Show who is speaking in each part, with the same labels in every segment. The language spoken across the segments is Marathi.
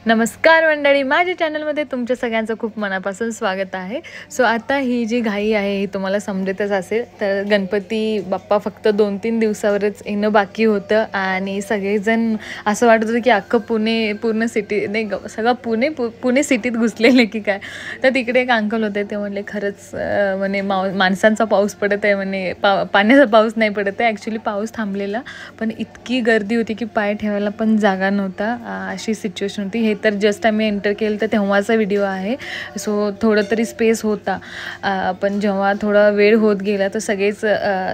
Speaker 1: नमस्कार मंडळी, माझ्या चॅनलमध्ये तुमच्या सगळ्यांचं खूप मनापासून स्वागत आहे. सो आता ही जी घाई आहे ही तुम्हाला समजतच असेल. तर गणपती बाप्पा फक्त 2-3 दिवसावरच येणं बाकी होतं आणि सगळेजण असं वाटत होतं की अख्खं पूर्ण सिटी नाही सगळं पुणे सिटीत घुसलेले की काय. तर तिकडे एक अंकल होते, ते म्हणले खरंच म्हणे माणसांचा पाऊस पडत आहे म्हणे, पाण्याचा पाऊस नाही पडत आहे. ॲक्च्युली पाऊस थांबलेला, पण इतकी गर्दी होती की पाय ठेवायला पण जागा नव्हता. अशी सिच्युएशन होती. हे तर जस्ट आम्ही एंटर केलं तर तेव्हाचा व्हिडिओ आहे. सो थोडं तरी स्पेस होता, पण जेव्हा थोडा वेळ होत गेला तर सगळेच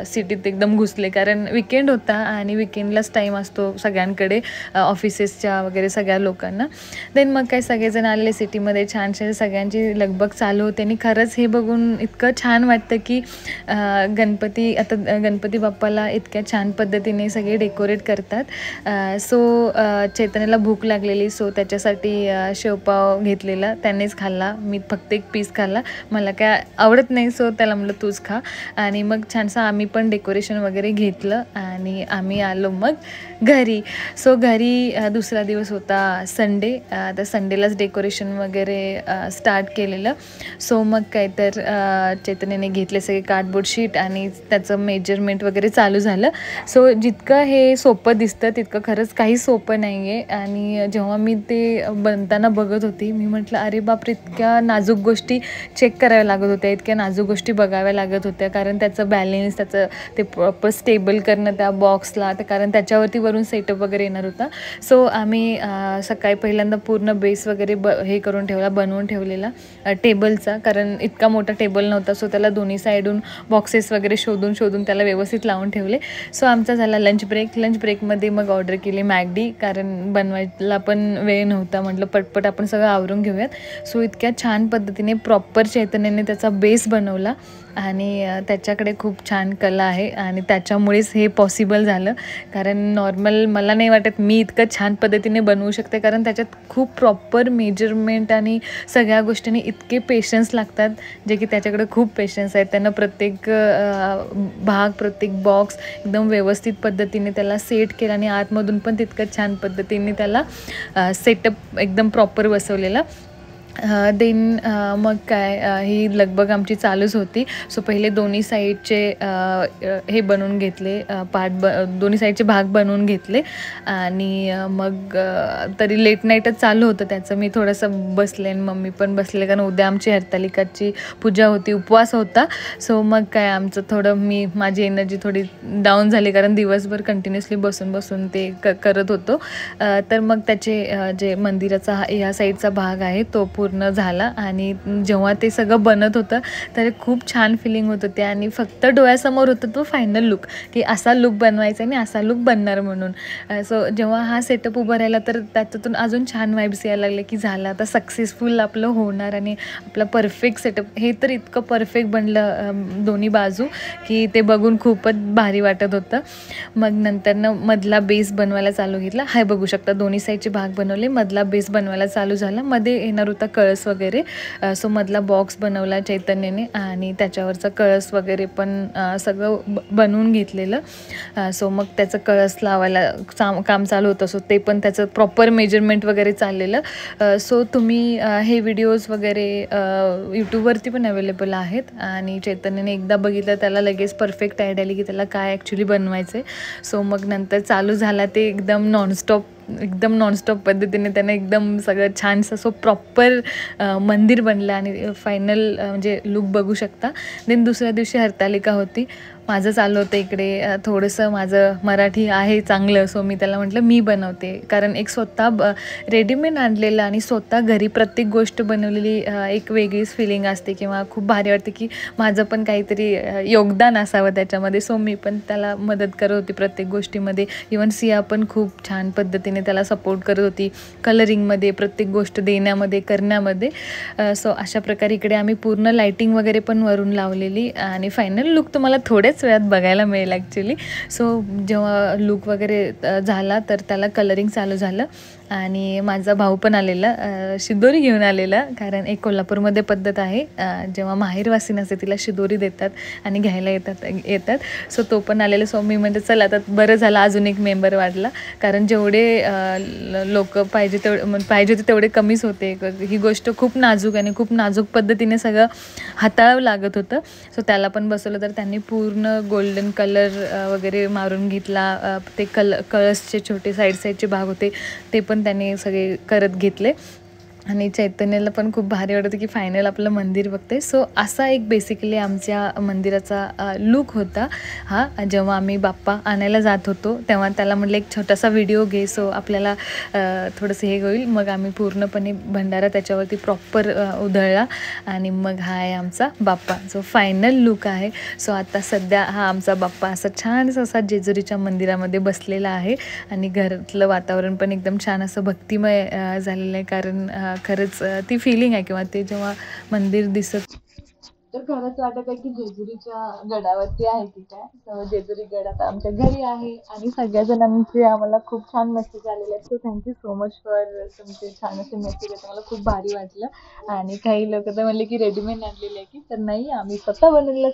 Speaker 1: सिटीत एकदम घुसले, कारण विकेंड होता आणि विकेंडलाच टाईम असतो सगळ्यांकडे, ऑफिसेसच्या वगैरे सगळ्या लोकांना. देन मग काय सगळेजण आलेले सिटीमध्ये, छानशा सगळ्यांची लगबग चालू होते आणि खरंच हे बघून इतकं छान वाटतं की गणपती बाप्पाला इतक्या छान पद्धतीने सगळे डेकोरेट करतात. सो चैतन्याला भूक लागलेली, सो त्याच्यासाठी शेवपाव घेतलेला, त्यानेच खाल्ला. मी फक्त एक पीस खाल्ला, मला काय आवडत नाही, सो त्याला म्हटलं तूच खा. आणि मग छानसं आम्ही पण डेकोरेशन वगैरे घेतलं आणि आम्ही आलो मग घरी. सो घरी दुसरा दिवस होता संडे. तर संडेलाच डेकोरेशन वगैरे स्टार्ट केलेलं. सो मग काय तर चैतन्याने घेतले सगळे कार्डबोर्ड शीट आणि त्याचं मेजरमेंट वगैरे चालू झालं. सो जितकं हे सोपं दिसतं तितकं खरंच काही सोपं नाही आहे. आणि जेव्हा मी ते बनताना बघत होती, मी म्हटलं अरे बापरे, इतक्या नाजूक गोष्टी चेक कराव्या लागत होत्या, इतक्या नाजूक गोष्टी बघाव्या लागत होत्या, कारण त्याचं बॅलेन्स, त्याचं ते प्रॉपर स्टेबल करणं त्या बॉक्सला, तर कारण त्याच्यावरती वरून सेटअप वगैरे येणार होता. सो आम्ही सकाळी पहिल्यांदा पूर्ण बेस वगैरे हे करून ठेवला, बनवून ठेवलेला टेबलचा, कारण इतका मोठा टेबल नव्हता. सो त्याला दोन्ही साईडून बॉक्सेस वगैरे शोधून त्याला व्यवस्थित लावून ठेवले. सो आमचा झाला लंच ब्रेकमध्ये मग ऑर्डर केली मॅगडी, कारण बनवायला पण वेळ नव्हता. म्हटलं पटपट आपण सगळं आवरून घेऊयात. सो इतक्या छान पद्धतीने प्रॉपर चैतन्याने त्याचा बेस बनवला आणि त्याच्याकडे खूप छान कला आहे आणि त्याच्यामुळेच हे पॉसिबल झालं. कारण नॉर्मल मला नाही वाटत मी इतकं छान पद्धतीने बनवू शकते, कारण त्याच्यात खूप प्रॉपर मेजरमेंट आणि सगळ्या गोष्टींनी इतके पेशन्स लागतात, जे की त्याच्याकडे खूप पेशन्स आहेत. त्यानं प्रत्येक भाग, प्रत्येक बॉक्स एकदम व्यवस्थित पद्धतीने त्याला सेट केला आणि आतमधून पण तितकं छान पद्धतीने त्याला सेटअप एकदम प्रॉपर बसवलेला. देन मग काय ही लगबग आमची चालूच होती. सो पहिले दोन्ही साईडचे हे बनवून घेतले, दोन्ही साईडचे भाग बनवून घेतले आणि मग तरी लेट नाईटच चालू होतं त्याचं. मी थोडंसं बसले आणि मम्मी पण बसले, कारण उद्या आमची हरतालिकाची पूजा होती, उपवास होता. सो मग काय आमचं थोडं माझी एनर्जी थोडी डाऊन झाली, कारण दिवसभर कंटिन्युअसली बसून ते करत होतो. तर मग त्याचे जे मंदिराचा ह्या साईडचा भाग आहे तो पूर्ण झाला आणि जेव्हा ते सगळं बनत होतं तर खूप छान फिलिंग होत होती आणि फक्त डोळ्यासमोर होतं तो फायनल लुक, की असा लुक बनवायचा आणि असा लुक बनणार म्हणून. सो जेव्हा हा सेटअप उभा राहिला तर त्याच्यातून अजून छान वाईब्स यायला लागले, की झालं आता सक्सेसफुल आपलं होणार आणि आपला परफेक्ट सेटअप. हे तर इतकं परफेक्ट बनलं दोन्ही बाजू, की ते बघून खूपच भारी वाटत होतं. मग नंतरनं मधला बेस बनवायला चालू घेतला. हाय बघू शकता, दोन्ही साईडचे भाग बनवले, मधला बेस बनवायला चालू झाला. मध्ये येणार होता कळस वगैरे. सो मधला बॉक्स बनवला चैतन्याने आणि त्याच्यावरचा कळस वगैरे पण सगळं बनवून घेतलेलं. सो मग त्याचं कळस लावायला काम चालू होतं. सो ते पण त्याचं प्रॉपर मेजरमेंट वगैरे चाललेलं. सो तुम्ही हे व्हिडिओज वगैरे यूट्यूबवरती पण अवेलेबल आहेत आणि चैतन्याने एकदा बघितलं त्याला लगेच परफेक्ट आयडिया आली की त्याला काय ॲक्च्युली बनवायचं आहे. सो मग नंतर चालू झाला ते एकदम नॉनस्टॉप पद्धतीने त्यानं एकदम सगळं छानसं सो प्रॉपर मंदिर बनलं आणि फायनल म्हणजे लुक बघू शकता. देन दुसऱ्या दिवशी हरतालिका होती. माझं चाललं होतं इकडे थोडंसं माझं मराठी आहे चांगलं, सो मी त्याला म्हटलं मी बनवते, कारण एक स्वतः रेडीमेड आणलेलं आणि स्वतः घरी प्रत्येक गोष्ट बनवलेली एक वेगळीच फिलिंग असते किंवा खूप भारी वाटते की माझं पण काहीतरी योगदान असावं त्याच्यामध्ये. सो मी पण त्याला मदत करत होती प्रत्येक गोष्टीमध्ये. इवन सिया पण खूप छान पद्धतीने त्याला सपोर्ट करत होती कलरिंगमध्ये, प्रत्येक गोष्ट देण्यामध्ये, करण्यामध्ये. सो अशा प्रकारे इकडे आम्ही पूर्ण लाईटिंग वगैरे पण वरून लावलेली आणि फायनल लुक तुम्हाला थोड्याच वेळात बघायला मिळेल ॲक्च्युली. सो जेव्हा लुक वगैरे झाला तर त्याला कलरिंग चालू झालं आणि माझा भाऊ पण आलेला, शिदोरी घेऊन आलेला. कारण एक कोल्हापूरमध्ये पद्धत आहे, जेव्हा माहेरवासी नसते तिला शिदोरी देतात आणि घ्यायला येतात. सो तो पण आलेला. सो मी म्हणजे चला आता बरं झालं अजून एक मेंबर वाढला, कारण जेवढे लोक पाहिजे होते तेवढे कमीच होते. ही गोष्ट खूप नाजूक आणि खूप नाजूक पद्धतीने सगळं हाताळावं लागत होतं. सो त्याला पण बसवलं. तर त्यांनी पूर्ण गोल्डन कलर वगैरे मारून घेतला. ते कळसचे छोटे साईडचे भाग होते ते पण त्यांनी सगळे करत घेतले. आणि चैतन्याला पण खूप भारी वाटतं की फायनल आपलं मंदिर बघते. सो असा एक बेसिकली आमच्या मंदिराचा लूक होता हा. जेव्हा आम्ही बाप्पा आणायला जात होतो तेव्हा त्याला म्हटलं एक छोटासा व्हिडिओ घे, सो आपल्याला थोडंसं हे होईल. मग आम्ही पूर्णपणे भंडारा त्याच्यावरती प्रॉपर उधळला आणि मग हा आहे आमचा बाप्पा, जो फायनल लूक आहे. सो आता सध्या हा आमचा बाप्पा असा छानसा असा जेजुरीच्या मंदिरामध्ये बसलेला आहे आणि घरातलं वातावरण पण एकदम छान असं भक्तिमय झालेलं आहे. कारण खरंच ती फिलिंग आहे किंवा ते जेव्हा मंदिर दिसत, तर खरंच वाटत आहे की जेजुरीच्या गडावरती आहे की काय. तर जेजुरी गड आता आमच्या घरी आहे आणि सगळ्या जणांचे आम्हाला खूप छान मेसेज आलेले आहेत. So thank you so much for तुमचे छान असे मेसेज आहेत. मला खूप भारी वाटलं. आणि काही लोक तर म्हणले की रेडीमेड आणलेले आहे की, तर नाही, आम्ही स्वतः बनवलेलं